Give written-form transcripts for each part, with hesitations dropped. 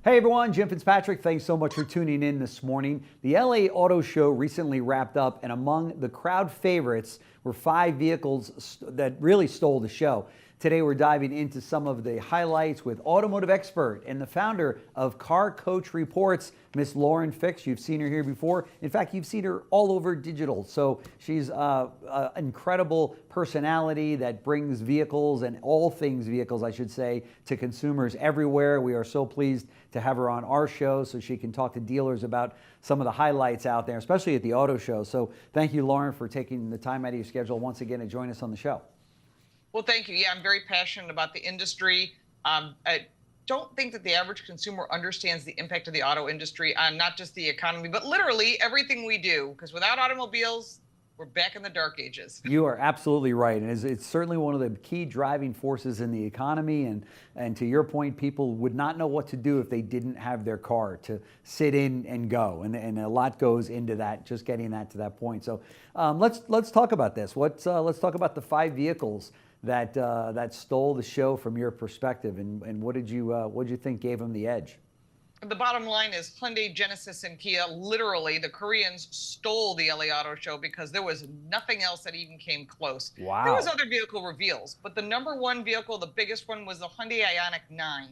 Hey everyone, Jim Fitzpatrick. Thanks so much for tuning in this morning. The LA Auto Show recently wrapped up, and among the crowd favorites were 5 vehicles that really stole the show. Today we're diving into some of the highlights with automotive expert and the founder of Car Coach Reports, Miss Lauren Fix. You've seen her here before. In fact, you've seen her all over digital. So she's an incredible personality that brings vehicles and all things vehicles, I should say, to consumers everywhere. We are so pleased to have her on our show so she can talk to dealers about some of the highlights out there, especially at the auto show. So thank you, Lauren, for taking the time out of your schedule once again to join us on the show. Well, thank you. Yeah, I'm very passionate about the industry. I don't think that the average consumer understands the impact of the auto industry on not just the economy, but literally everything we do. Because without automobiles, we're back in the dark ages. You are absolutely right. And it's certainly one of the key driving forces in the economy. And to your point, people would not know what to do if they didn't have their car to sit in and go. And a lot goes into that, just getting that to that point. So let's talk about this. Let's talk about the 5 vehicles that stole the show from your perspective, and what did you think gave them the edge? The bottom line is Hyundai, Genesis, and Kia, literally, the Koreans stole the LA Auto Show because there was nothing else that even came close. Wow. There was other vehicle reveals, but the #1 vehicle, the biggest one, was the Hyundai Ioniq 9,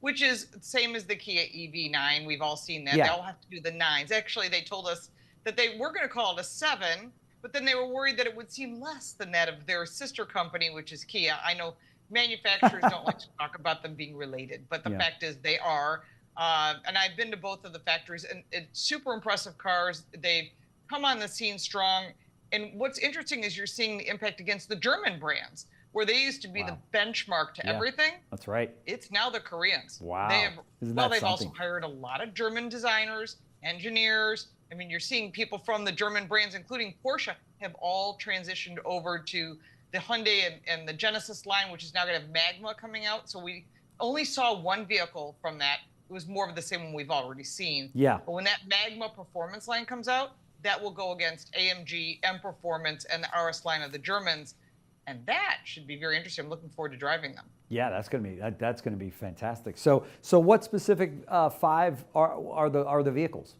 which is the same as the Kia EV9. We've all seen that. Yeah. They all have to do the 9s. Actually, they told us that they were going to call it a 7, but then they were worried that it would seem less than that of their sister company, which is Kia. I know manufacturers don't like to talk about them being related, but the fact is they are. And I've been to both of the factories, and it's super impressive cars. They've come on the scene strong. And what's interesting is you're seeing the impact against the German brands, where they used to be the benchmark to everything. That's right. It's now the Koreans. Wow. They've also hired a lot of German designers, engineers. I mean, you're seeing people from the German brands, including Porsche, have all transitioned over to the Hyundai and the Genesis line, which is now going to have Magma coming out. So we only saw one vehicle from that. It was more of the same one we've already seen. Yeah. But when that Magma performance line comes out, that will go against AMG, M Performance, and the RS line of the Germans. And that should be very interesting. I'm looking forward to driving them. Yeah, that's going to be fantastic. So what specific 5 are the vehicles?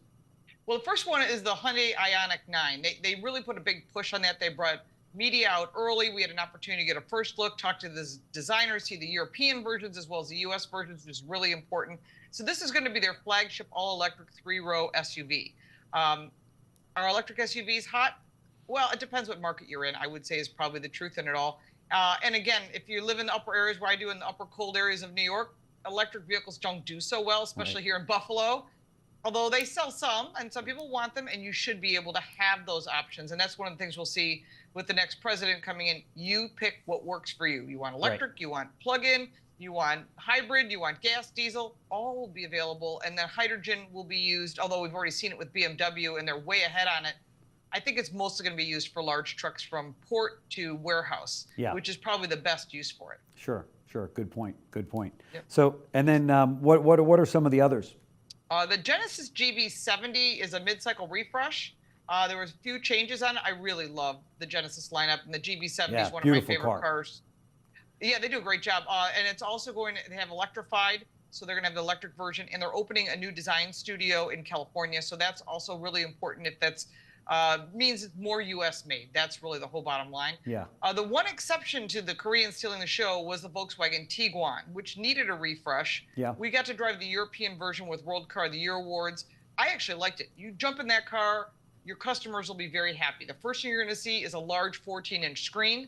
Well, the first one is the Hyundai Ioniq 9. They really put a big push on that. They brought media out early. We had an opportunity to get a first look, talk to the designers, see the European versions as well as the US versions, which is really important. So this is going to be their flagship all-electric 3-row SUV. Are electric SUVs hot? Well, it depends what market you're in, I would say, is probably the truth in it all. And again, if you live in the upper areas where I do, in the upper cold areas of New York, electric vehicles don't do so well, especially here in Buffalo. Although they sell some, and some people want them, and you should be able to have those options. And that's one of the things we'll see with the next president coming in. You pick what works for you. You want electric, you want plug-in, you want hybrid, you want gas, diesel, all will be available. And then hydrogen will be used, although we've already seen it with BMW, and they're way ahead on it. I think it's mostly going to be used for large trucks from port to warehouse, which is probably the best use for it. Sure. Good point. Yep. So, and then what are some of the others? The Genesis GV70 is a mid-cycle refresh. There was a few changes on it. I really love the Genesis lineup, and the GV70 is one of my favorite cars. Yeah, they do a great job. And it's also they have electrified, so they're going to have the electric version, and they're opening a new design studio in California. So that's also really important if that's means it's more U.S. made. That's really the whole bottom line. Yeah. The one exception to the Koreans stealing the show was the Volkswagen Tiguan, which needed a refresh. Yeah. We got to drive the European version with World Car of the Year awards. I actually liked it. You jump in that car, your customers will be very happy. The first thing you're going to see is a large 14-inch screen,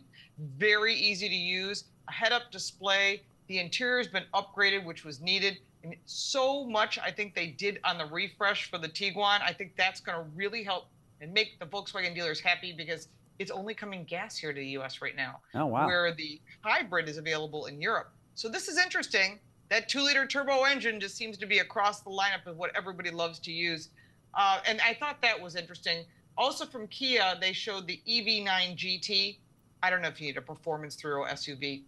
very easy to use, a head-up display. The interior has been upgraded, which was needed. And so much I think they did on the refresh for the Tiguan. I think that's going to really help and make the Volkswagen dealers happy, because it's only coming gas here to the U.S. right now. Oh, wow. Where the hybrid is available in Europe. So this is interesting. That 2-liter turbo engine just seems to be across the lineup of what everybody loves to use. And I thought that was interesting. Also from Kia, they showed the EV9 GT. I don't know if you need a performance 3-row SUV,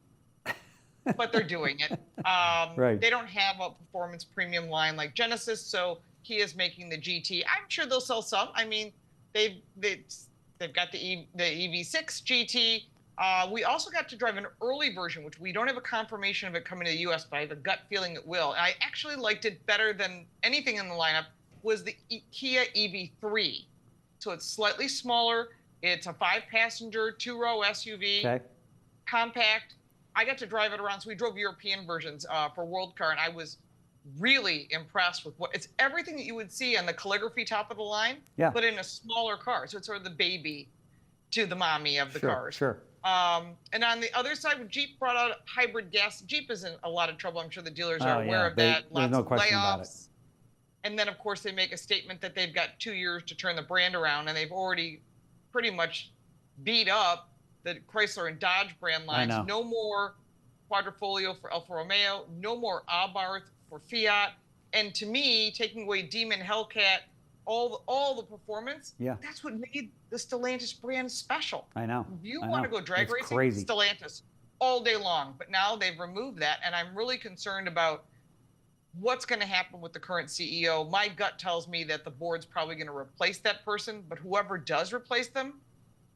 but they're doing it. Right. They don't have a performance premium line like Genesis, so Kia's making the GT. I'm sure they'll sell some. I mean, they've got the EV6 GT. We also got to drive an early version, which we don't have a confirmation of it coming to the US, but I have a gut feeling it will. And I actually liked it better than anything in the lineup, was the Kia EV3. So it's slightly smaller. It's a 5-passenger, 2-row SUV, Okay. compact. I got to drive it around. So we drove European versions for World Car, and I was really impressed with it's everything that you would see on the calligraphy top of the line, Yeah. but in a smaller car. So it's sort of the baby to the mommy of the cars. Sure. And on the other side, Jeep brought out hybrid gas. Jeep is in a lot of trouble. I'm sure the dealers are aware of that. There's no question about it. Layoffs. And then, of course, they make a statement that they've got 2 years to turn the brand around, and they've already pretty much beat up the Chrysler and Dodge brand lines. I know. No more Quadrifoglio for Alfa Romeo, no more Abarth for Fiat. And to me, taking away Demon, Hellcat, all the performance, that's what made the Stellantis brand special. I know. If you want to go drag racing, crazy. Stellantis all day long. But now they've removed that, and I'm really concerned about what's going to happen with the current CEO. My gut tells me that the board's probably going to replace that person, but whoever does replace them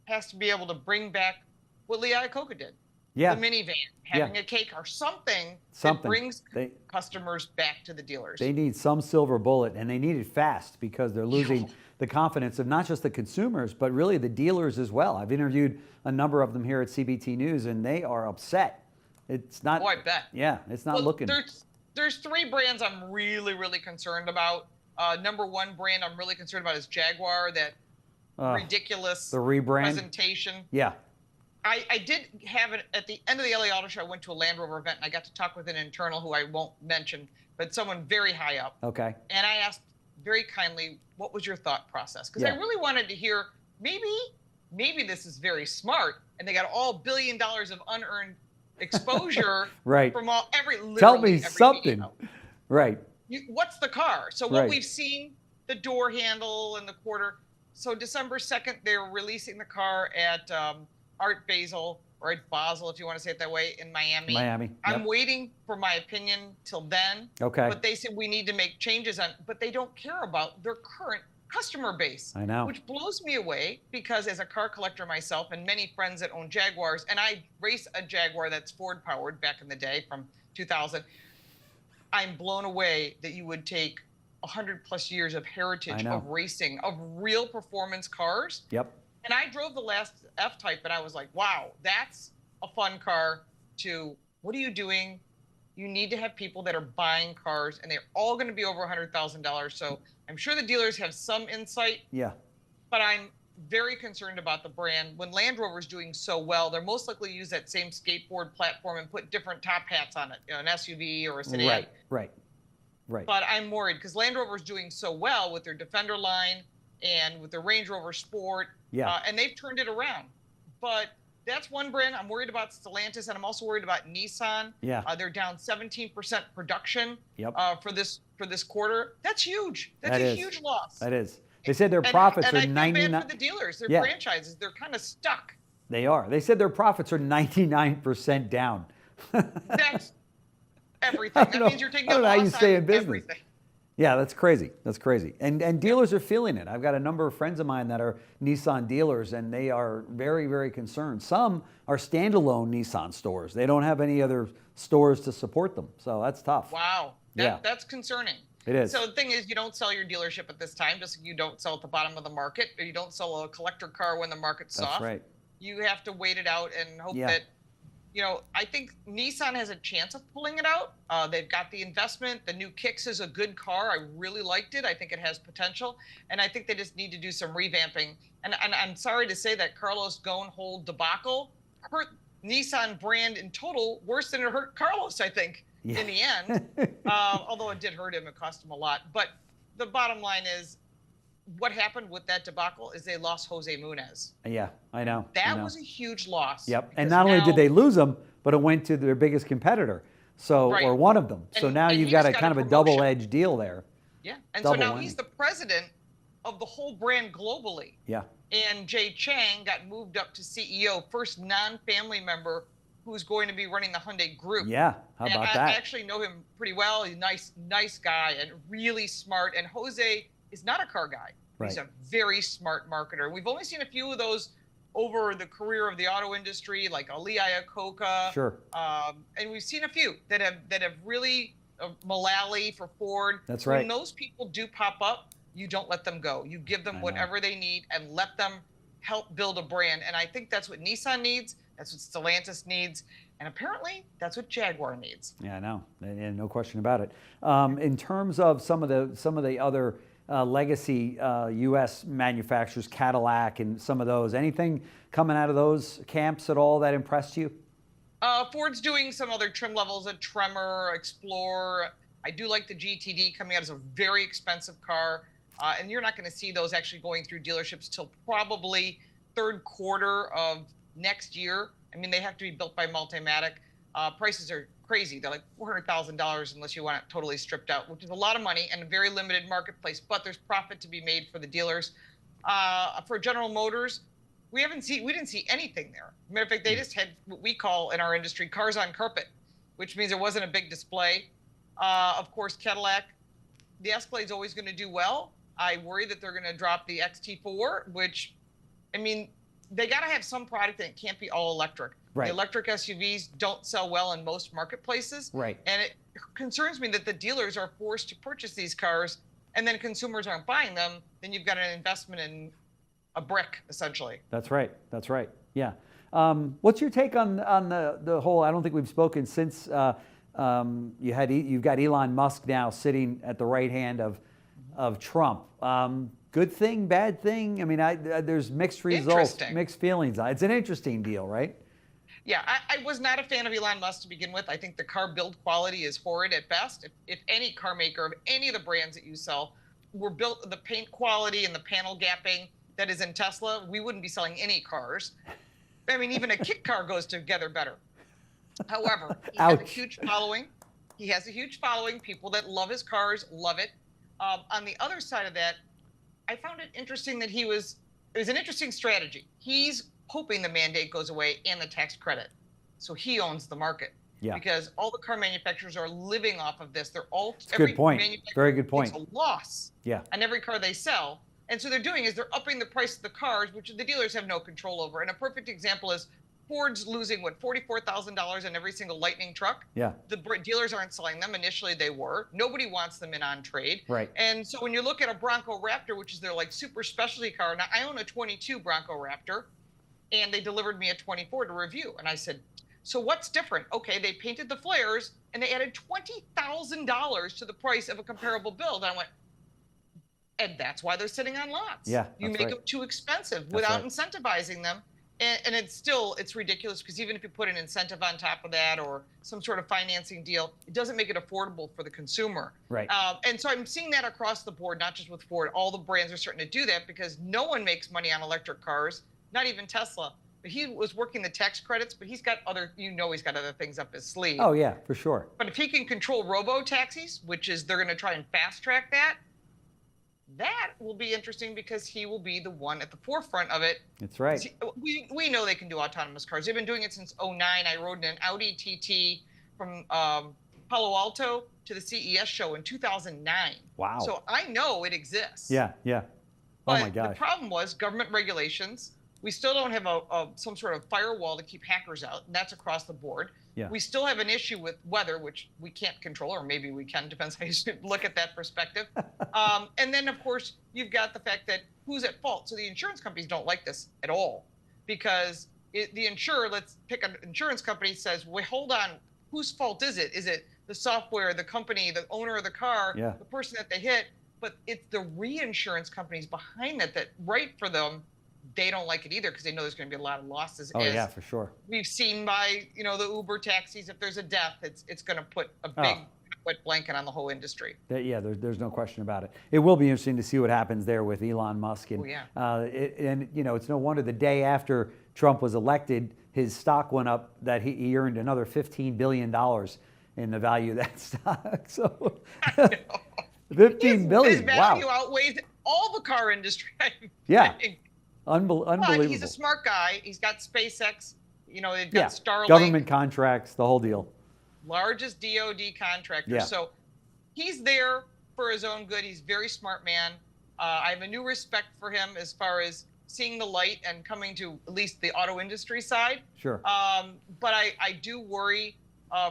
has to be able to bring back what Lee Iacocca did. Yeah. The minivan, having a K car, something that brings customers back to the dealers. They need some silver bullet, and they need it fast because they're losing the confidence of not just the consumers, but really the dealers as well. I've interviewed a number of them here at CBT News, and they are upset. It's not. Oh, I bet. Yeah, it's not looking. There's 3 brands I'm really, really concerned about. Number 1 brand I'm really concerned about is Jaguar, that ridiculous the rebrand presentation. Yeah. I did have it at the end of the LA Auto Show. I went to a Land Rover event, and I got to talk with an internal who I won't mention, but someone very high up. Okay. And I asked very kindly, what was your thought process? Because I really wanted to hear, maybe this is very smart, and they got all $1 billion of unearned exposure from Tell me something. Right. What's the car? So what we've seen, the door handle and the quarter. So December 2nd, they're releasing the car at Art Basel, or at Basel, if you want to say it that way, in Miami. I'm waiting for my opinion till then. Okay. But they said we need to make changes but they don't care about their current customer base. I know. Which blows me away, because as a car collector myself and many friends that own Jaguars, and I race a Jaguar that's Ford powered back in the day from 2000, I'm blown away that you would take 100+ years of heritage of racing, of real performance cars. Yep. And I drove the last F-Type, and I was like, wow, that's a fun car. What are you doing? You need to have people that are buying cars, and they're all going to be over $100,000. So I'm sure the dealers have some insight. Yeah. But I'm very concerned about the brand. When Land Rover's doing so well, they're most likely to use that same skateboard platform and put different top hats on it, an SUV or a sedan. Right. But I'm worried because Land Rover's doing so well with their Defender line and with the Range Rover Sport. Yeah. And they've turned it around. But that's one brand. I'm worried about Stellantis, and I'm also worried about Nissan. Yeah. They're down 17% production for this quarter. That's huge. That's a huge loss. That is. They said their profits are 99%. I feel bad for the dealers. Their franchises, they're kind of stuck. They are. They said their profits are 99% down. That's everything. That means you're taking a loss on everything. Yeah, that's crazy. That's crazy. And dealers are feeling it. I've got a number of friends of mine that are Nissan dealers, and they are very, very concerned. Some are standalone Nissan stores. They don't have any other stores to support them. So that's tough. Wow. That's concerning. It is. So the thing is, you don't sell your dealership at this time, just like you don't sell at the bottom of the market, or you don't sell a collector car when the market's soft. That's right. You have to wait it out and hope that, I think Nissan has a chance of pulling it out. They've got the investment. The new Kicks is a good car. I really liked it. I think it has potential. And I think they just need to do some revamping. And I'm sorry to say that Carlos Ghosn whole debacle hurt Nissan brand in total worse than it hurt Carlos, I think, in the end. Although it did hurt him. It cost him a lot. But the bottom line is, what happened with that debacle is they lost Jose Munoz. Yeah, I know. That was a huge loss. Yep. And not only did they lose him, but it went to their biggest competitor, or one of them. So now you've got a kind of a double-edged deal there. Yeah. And so now he's the president of the whole brand globally. Yeah. And Jay Chang got moved up to CEO, first non-family member who's going to be running the Hyundai group. Yeah. How about that? I actually know him pretty well. He's a nice guy and really smart. And Jose is not a car guy. He's a very smart marketer. We've only seen a few of those over the career of the auto industry, like Ali Iacocca. Sure. And we've seen a few that have really, Mullally for Ford. That's right. When those people do pop up, you don't let them go. You give them whatever they need and let them help build a brand. And I think that's what Nissan needs. That's what Stellantis needs. And apparently that's what Jaguar needs. Yeah, I know. And no question about it. In terms of some of the other legacy U.S. manufacturers, Cadillac and some of those, anything coming out of those camps at all that impressed you? Ford's doing some other trim levels, a Tremor, Explorer. I do like the GTD coming out as a very expensive car. And you're not going to see those actually going through dealerships till probably third quarter of next year. I mean, they have to be built by Multimatic. Prices are crazy. They're like $400,000 unless you want it totally stripped out, which is a lot of money and a very limited marketplace, but there's profit to be made for the dealers. For General Motors, we didn't see anything there. Matter of fact, they just had what we call in our industry cars on carpet, which means there wasn't a big display. Of course, Cadillac, the Escalade's always going to do well. I worry that they're going to drop the XT4, which, I mean, they got to have some product that can't be all electric. Right. The electric SUVs don't sell well in most marketplaces. Right. And it concerns me that the dealers are forced to purchase these cars and then consumers aren't buying them. Then you've got an investment in a brick, essentially. That's right. That's right. Yeah. What's your take on the whole? I don't think we've spoken since you've got Elon Musk now sitting at the right hand of Trump. Good thing, bad thing? I mean, there's mixed results, mixed feelings. It's an interesting deal, right? Yeah, I was not a fan of Elon Musk to begin with. I think the car build quality is horrid at best. If any car maker of any of the brands that you sell were built, the paint quality and the panel gapping that is in Tesla, we wouldn't be selling any cars. I mean, even a kit car goes together better. However, he has a huge following. He has a huge following. People that love his cars love it. On the other side of that, I found it interesting that it was an interesting strategy. He's hoping the mandate goes away and the tax credit. So he owns the market. Yeah. Because all the car manufacturers are living off of this. They're all good point. Very good point. It's a loss on every car they sell. And so they're doing is they're upping the price of the cars, which the dealers have no control over. And a perfect example is Ford's losing, $44,000 on every single Lightning truck. Yeah. The dealers aren't selling them. Initially, they were. Nobody wants them in on trade. Right. And so when you look at a Bronco Raptor, which is their like super specialty car, now I own a 22 Bronco Raptor, and they delivered me a 24 to review. And I said, so what's different? Okay, they painted the flares, and they added $20,000 to the price of a comparable build. And I went, and that's why they're sitting on lots. Yeah, you make them too expensive without incentivizing them. And it's ridiculous because even if you put an incentive on top of that or some sort of financing deal, it doesn't make it affordable for the consumer. Right. And so I'm seeing that across the board, not just with Ford. All the brands are starting to do that because no one makes money on electric cars, not even Tesla. But he was working the tax credits, but he's got other things up his sleeve. Oh, yeah, for sure. But if he can control robo-taxis, which is they're going to try and fast track that, that will be interesting because he will be the one at the forefront of it. That's right. We know they can do autonomous cars. They've been doing it since '09. I rode in an Audi TT from Palo Alto to the CES show in 2009. Wow. So I know it exists. Yeah, yeah. Oh my gosh. The problem was government regulations. We still don't have some sort of firewall to keep hackers out, and that's across the board. Yeah. We still have an issue with weather, which we can't control, or maybe we can, depends how you look at that perspective. And then, of course, you've got the fact that who's at fault. So the insurance companies don't like this at all because the insurer, let's pick an insurance company, says, wait, hold on, whose fault is it? Is it the software, the company, the owner of the car, the person that they hit? But it's the reinsurance companies behind that write for them. They don't like it either because they know there's going to be a lot of losses. Oh, yeah, for sure. We've seen by, the Uber taxis, if there's a death, it's going to put a big wet blanket on the whole industry. Yeah, there's no question about it. It will be interesting to see what happens there with Elon Musk. And, it's no wonder the day after Trump was elected, his stock went up, that he earned another $15 billion in the value of that stock. So $15 billion, his value outweighs all the car industry. Yeah. Unbelievable. But he's a smart guy. He's got SpaceX. They've got Starlink. Government contracts, the whole deal. Largest DoD contractor. Yeah. So he's there for his own good. He's a very smart man. I have a new respect for him as far as seeing the light and coming to at least the auto industry side. Sure. But I do worry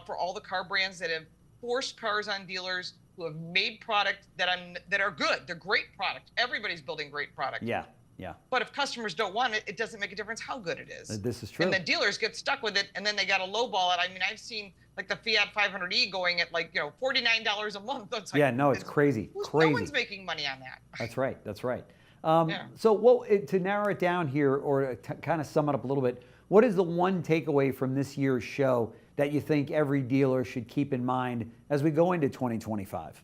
for all the car brands that have forced cars on dealers who have made product that are good. They're great product. Everybody's building great product. Yeah. Yeah. But if customers don't want it, it doesn't make a difference how good it is. This is true. And then dealers get stuck with it, and then they got to lowball it. I mean, I've seen like the Fiat 500e going at like, $49 a month. It's like, yeah, no, it's crazy. No one's making money on that. That's right. That's right. Yeah. So to narrow it down here, or to kind of sum it up a little bit, what is the one takeaway from this year's show that you think every dealer should keep in mind as we go into 2025?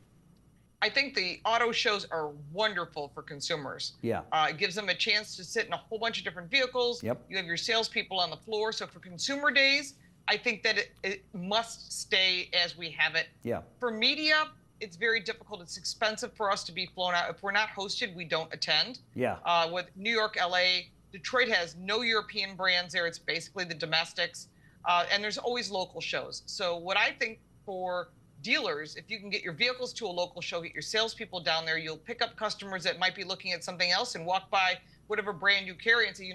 I think the auto shows are wonderful for consumers. Yeah. It gives them a chance to sit in a whole bunch of different vehicles. Yep. You have your salespeople on the floor. So for consumer days, I think that it must stay as we have it. Yeah. For media, it's very difficult. It's expensive for us to be flown out. If we're not hosted, we don't attend. Yeah. With New York, LA, Detroit has no European brands there. It's basically the domestics. And there's always local shows. So what I think for dealers, if you can get your vehicles to a local show, get your salespeople down there, you'll pick up customers that might be looking at something else and walk by whatever brand you carry and say,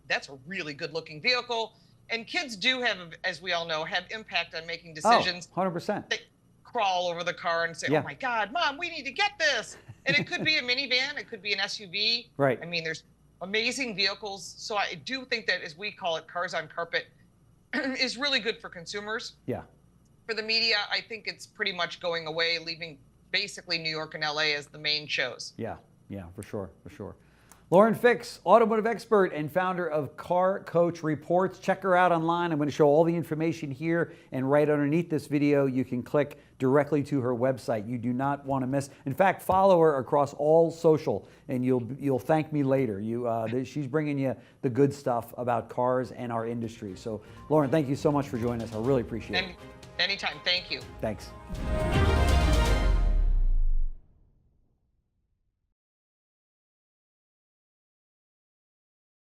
that's a really good looking vehicle. And kids do have, as we all know, have impact on making decisions. Oh, 100%. They crawl over the car and say, Yeah. oh my God, Mom, we need to get this. And it could be a minivan, it could be an SUV. Right. I mean, there's amazing vehicles. So I do think that, as we call it, cars on carpet is really good for consumers. Yeah. For the media, I think it's pretty much going away, leaving basically New York and LA as the main shows. Yeah, for sure. Lauren Fix, automotive expert and founder of Car Coach Reports. Check her out online. I'm going to show all the information here, and right underneath this video, you can click directly to her website. You do not want to miss. In fact, follow her across all social, and you'll thank me later. She's bringing you the good stuff about cars and our industry. So, Lauren, thank you so much for joining us. I really appreciate it. Anytime. Thank you. Thanks.